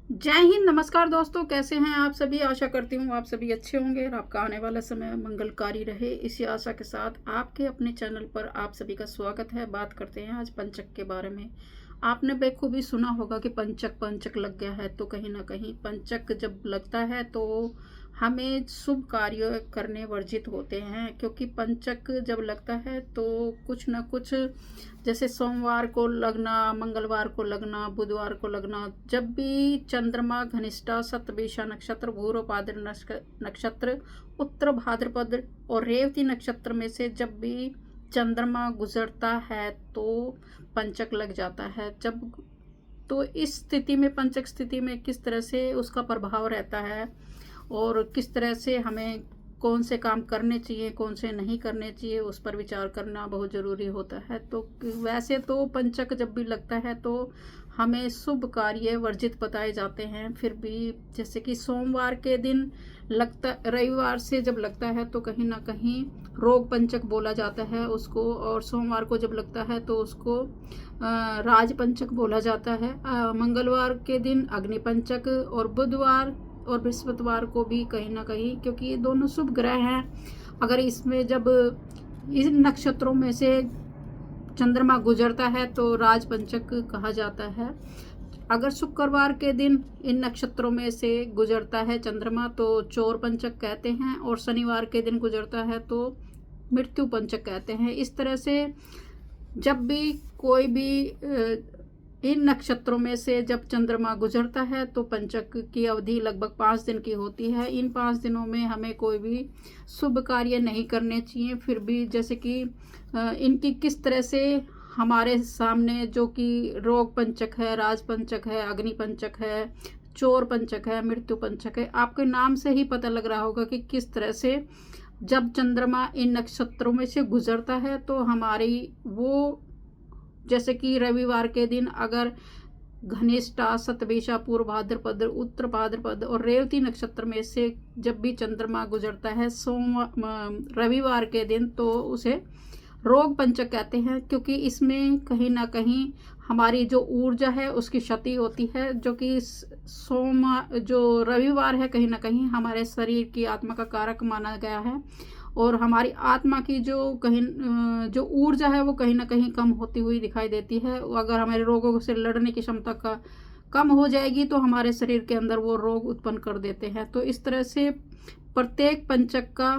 जय हिंद। नमस्कार दोस्तों, कैसे हैं आप सभी। आशा करती हूँ आप सभी अच्छे होंगे और आपका आने वाला समय मंगलकारी रहे। इसी आशा के साथ आपके अपने चैनल पर आप सभी का स्वागत है। बात करते हैं आज पंचक के बारे में। आपने बेखूबी सुना होगा कि पंचक पंचक लग गया है, तो कहीं ना कहीं पंचक जब लगता है तो हमें शुभ कार्य करने वर्जित होते हैं, क्योंकि पंचक जब लगता है तो कुछ ना कुछ, जैसे सोमवार को लगना, मंगलवार को लगना, बुधवार को लगना, जब भी चंद्रमा घनिष्ठा, शतभिषा नक्षत्र, भूरोपाद्र नक्षत्र, उत्तर भाद्रपद और रेवती नक्षत्र में से जब भी चंद्रमा गुजरता है तो पंचक लग जाता है। जब तो इस स्थिति में, पंचक स्थिति में किस तरह से उसका प्रभाव रहता है और किस तरह से हमें कौन से काम करने चाहिए, कौन से नहीं करने चाहिए, उस पर विचार करना बहुत ज़रूरी होता है। तो वैसे तो पंचक जब भी लगता है तो हमें शुभ कार्य वर्जित बताए जाते हैं। फिर भी जैसे कि सोमवार के दिन लगता, रविवार से जब लगता है तो कहीं ना कहीं रोग पंचक बोला जाता है उसको, और सोमवार को जब लगता है तो उसको राज पंचक बोला जाता है। मंगलवार के दिन अग्नि पंचक, और बुधवार और बृहस्पतिवार को भी कहीं ना कहीं, क्योंकि ये दोनों शुभ ग्रह हैं। अगर इसमें जब इन नक्षत्रों में से चंद्रमा गुजरता है तो राज पंचक कहा जाता है। अगर शुक्रवार के दिन इन नक्षत्रों में से गुजरता है चंद्रमा तो चोर पंचक कहते हैं, और शनिवार के दिन गुजरता है तो मृत्यु पंचक कहते हैं। इस तरह से जब भी कोई भी इन नक्षत्रों में से जब चंद्रमा गुजरता है तो पंचक की अवधि लगभग 5 दिन की होती है। इन 5 दिनों में हमें कोई भी शुभ कार्य नहीं करने चाहिए। फिर भी जैसे कि इनकी किस तरह से हमारे सामने, जो कि रोग पंचक है, राज पंचक है, अग्नि पंचक है, चोर पंचक है, मृत्यु पंचक है, आपके नाम से ही पता लग रहा होगा कि किस तरह से जब चंद्रमा इन नक्षत्रों में से गुजरता है तो हमारी वो, जैसे कि रविवार के दिन अगर घनिष्ठा, शतभिषा, पूर्व भाद्रपद, उत्तर भाद्रपद और रेवती नक्षत्र में से जब भी चंद्रमा गुजरता है रविवार के दिन, तो उसे रोग पंचक कहते हैं। क्योंकि इसमें कहीं ना कहीं हमारी जो ऊर्जा है उसकी क्षति होती है, जो कि जो रविवार है कहीं ना कहीं हमारे शरीर की आत्मा का कारक माना गया है, और हमारी आत्मा की जो ऊर्जा है वो कहीं ना कहीं कम होती हुई दिखाई देती है। अगर हमारे रोगों से लड़ने की क्षमता का कम हो जाएगी तो हमारे शरीर के अंदर वो रोग उत्पन्न कर देते हैं। तो इस तरह से प्रत्येक पंचक का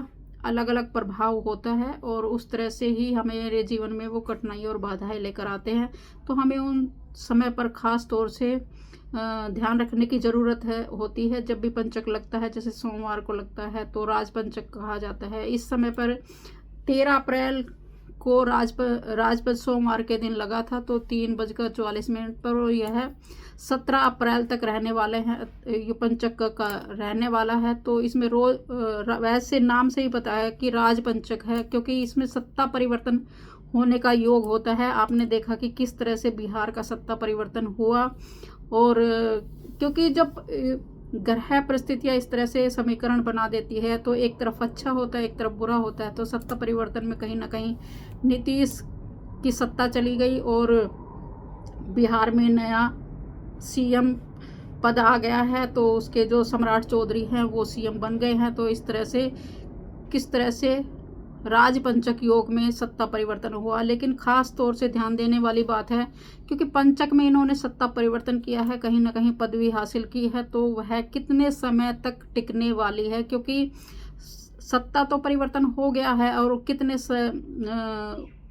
अलग अलग प्रभाव होता है, और उस तरह से ही हमारे जीवन में वो कठिनाई और बाधाएं लेकर आते हैं। तो हमें उन समय पर खास तौर से ध्यान रखने की ज़रूरत होती है। जब भी पंचक लगता है, जैसे सोमवार को लगता है तो राज पंचक कहा जाता है। इस समय पर 13 अप्रैल को राजपद सोमवार के दिन लगा था, तो 3:44 पर यह 17 अप्रैल तक रहने वाले हैं, ये पंचक का रहने वाला है। तो इसमें रोज वैसे नाम से ही पता है कि राज पंचक है, क्योंकि इसमें सत्ता परिवर्तन होने का योग होता है। आपने देखा कि किस तरह से बिहार का सत्ता परिवर्तन हुआ, और क्योंकि जब ग्रह परिस्थितियाँ इस तरह से समीकरण बना देती है तो एक तरफ अच्छा होता है, एक तरफ बुरा होता है। तो सत्ता परिवर्तन में कहीं ना कहीं नीतीश की सत्ता चली गई और बिहार में नया सीएम पद आ गया है, तो उसके जो सम्राट चौधरी हैं वो सीएम बन गए हैं। तो इस तरह से किस तरह से राजपंचक योग में सत्ता परिवर्तन हुआ। लेकिन खास तौर से ध्यान देने वाली बात है, क्योंकि पंचक में इन्होंने सत्ता परिवर्तन किया है, कहीं ना कहीं पदवी हासिल की है, तो वह कितने समय तक टिकने वाली है। क्योंकि सत्ता तो परिवर्तन हो गया है और कितने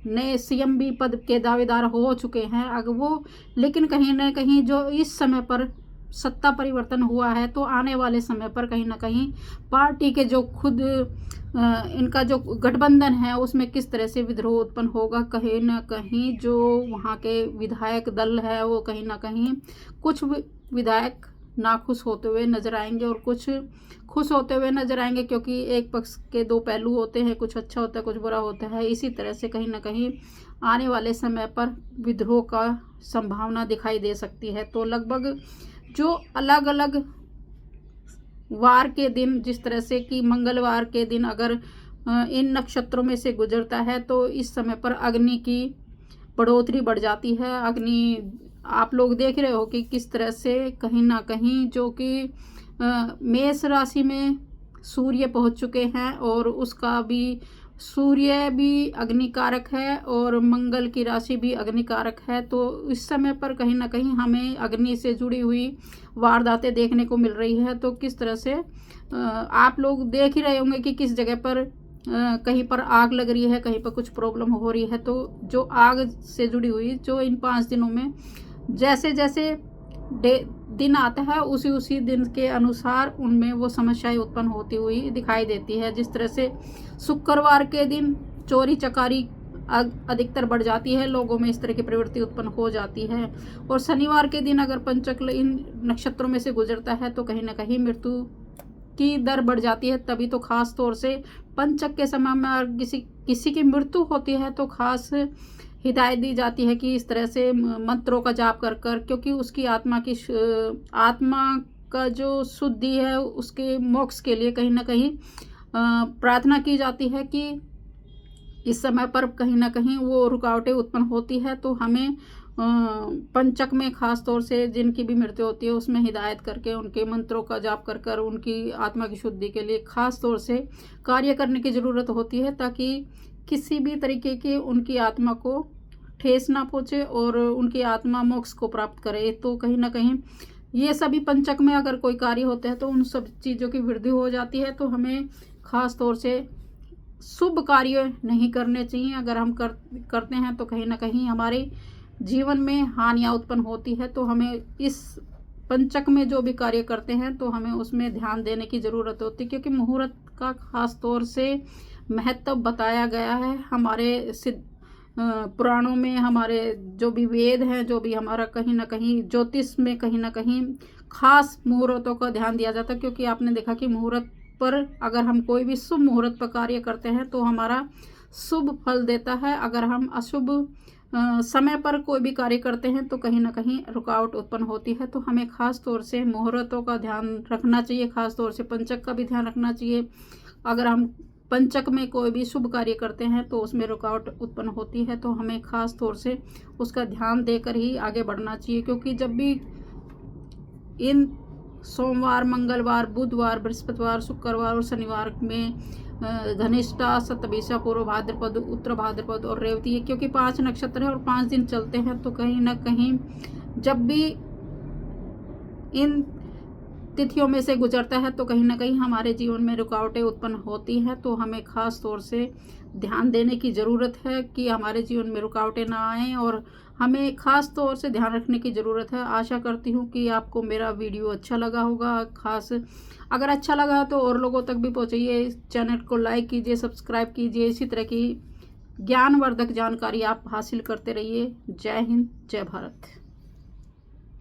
नए सीएम भी पद के दावेदार हो चुके हैं अगर वो, लेकिन कहीं ना कहीं जो इस समय पर सत्ता परिवर्तन हुआ है तो आने वाले समय पर कहीं ना कहीं पार्टी के जो खुद इनका जो गठबंधन है उसमें किस तरह से विद्रोह उत्पन्न होगा। कहीं ना कहीं जो वहाँ के विधायक दल है वो कहीं ना कहीं कुछ विधायक नाखुश होते हुए नजर आएंगे और कुछ खुश होते हुए नजर आएंगे, क्योंकि एक पक्ष के दो पहलू होते हैं, कुछ अच्छा होता है, कुछ बुरा होता है। इसी तरह से कहीं ना कहीं आने वाले समय पर विद्रोह का संभावना दिखाई दे सकती है। तो लगभग जो अलग अलग वार के दिन, जिस तरह से कि मंगलवार के दिन अगर इन नक्षत्रों में से गुजरता है तो इस समय पर अग्नि की बढ़ोतरी बढ़ जाती है। अग्नि आप लोग देख रहे हो कि किस तरह से कहीं ना कहीं जो कि मेष राशि में सूर्य पहुंच चुके हैं, और उसका भी सूर्य भी अग्निकारक है और मंगल की राशि भी अग्निकारक है। तो इस समय पर कहीं ना कहीं हमें अग्नि से जुड़ी हुई वारदातें देखने को मिल रही है। तो किस तरह से आप लोग देख ही रहे होंगे कि किस जगह पर कहीं पर आग लग रही है, कहीं पर कुछ प्रॉब्लम हो रही है। तो जो आग से जुड़ी हुई जो इन 5 दिनों में जैसे जैसे दिन आता है उसी उसी दिन के अनुसार उनमें वो समस्याएं उत्पन्न होती हुई दिखाई देती है। जिस तरह से शुक्रवार के दिन चोरी चकारी अधिकतर बढ़ जाती है, लोगों में इस तरह की प्रवृत्ति उत्पन्न हो जाती है। और शनिवार के दिन अगर पंचक इन नक्षत्रों में से गुजरता है तो कहीं ना कहीं मृत्यु की दर बढ़ जाती है। तभी तो खास तौर से पंचक के समय में अगर किसी की मृत्यु होती है तो खास हिदायत दी जाती है कि इस तरह से मंत्रों का जाप कर कर, क्योंकि उसकी आत्मा का जो शुद्धि है उसके मोक्ष के लिए कहीं ना कहीं प्रार्थना की जाती है कि इस समय पर कहीं ना कहीं वो रुकावटें उत्पन्न होती है। तो हमें पंचक में खास तौर से जिनकी भी मृत्यु होती है उसमें हिदायत करके उनके मंत्रों का जाप कर कर उनकी आत्मा की शुद्धि के लिए खास तौर से कार्य करने की ज़रूरत होती है, ताकि किसी भी तरीके की उनकी आत्मा को ठेस ना पहुँचे और उनकी आत्मा मोक्ष को प्राप्त करे। तो कहीं ना कहीं ये सभी पंचक में अगर कोई कार्य होते हैं तो उन सब चीज़ों की वृद्धि हो जाती है। तो हमें खास तौर से शुभ कार्य नहीं करने चाहिए। अगर हम करते हैं तो कहीं ना कहीं हमारे जीवन में हानियाँ उत्पन्न होती है। तो हमें इस पंचक में जो भी कार्य करते हैं तो हमें उसमें ध्यान देने की ज़रूरत होती है, क्योंकि मुहूर्त का खास तौर से महत्व बताया गया है हमारे पुराणों में। हमारे जो भी वेद हैं, जो भी हमारा कहीं ना कहीं ज्योतिष में कहीं ना कहीं खास मुहूर्तों का ध्यान दिया जाता है, क्योंकि आपने देखा कि मुहूर्त पर अगर हम कोई भी शुभ मुहूर्त पर कार्य करते हैं तो हमारा शुभ फल देता है। अगर हम अशुभ समय पर कोई भी कार्य करते हैं तो कहीं ना कहीं रुकावट उत्पन्न होती है। तो हमें खास तौर से मुहूर्तों का ध्यान रखना चाहिए, खास तौर से पंचक का भी ध्यान रखना चाहिए। अगर हम पंचक में कोई भी शुभ कार्य करते हैं तो उसमें रुकावट उत्पन्न होती है, तो हमें खास तौर से उसका ध्यान देकर ही आगे बढ़ना चाहिए। क्योंकि जब भी इन सोमवार, मंगलवार, बुधवार, बृहस्पतिवार, शुक्रवार और शनिवार में धनिष्ठा, शतभिषा, पूर्व भाद्रपद, उत्तर भाद्रपद और रेवती है, क्योंकि 5 नक्षत्र है और 5 दिन चलते हैं। तो कहीं ना कहीं जब भी इन तिथियों में से गुजरता है तो कहीं ना कहीं हमारे जीवन में रुकावटें उत्पन्न होती हैं। तो हमें खास तौर से ध्यान देने की ज़रूरत है कि हमारे जीवन में रुकावटें ना आएँ, और हमें खास तौर से ध्यान रखने की ज़रूरत है। आशा करती हूँ कि आपको मेरा वीडियो अच्छा लगा होगा। खास अगर अच्छा लगा तो और लोगों तक भी पहुँचाइए। चैनल को लाइक कीजिए, सब्सक्राइब कीजिए। इसी तरह की ज्ञानवर्धक जानकारी आप हासिल करते रहिए। जय हिंद, जय भारत।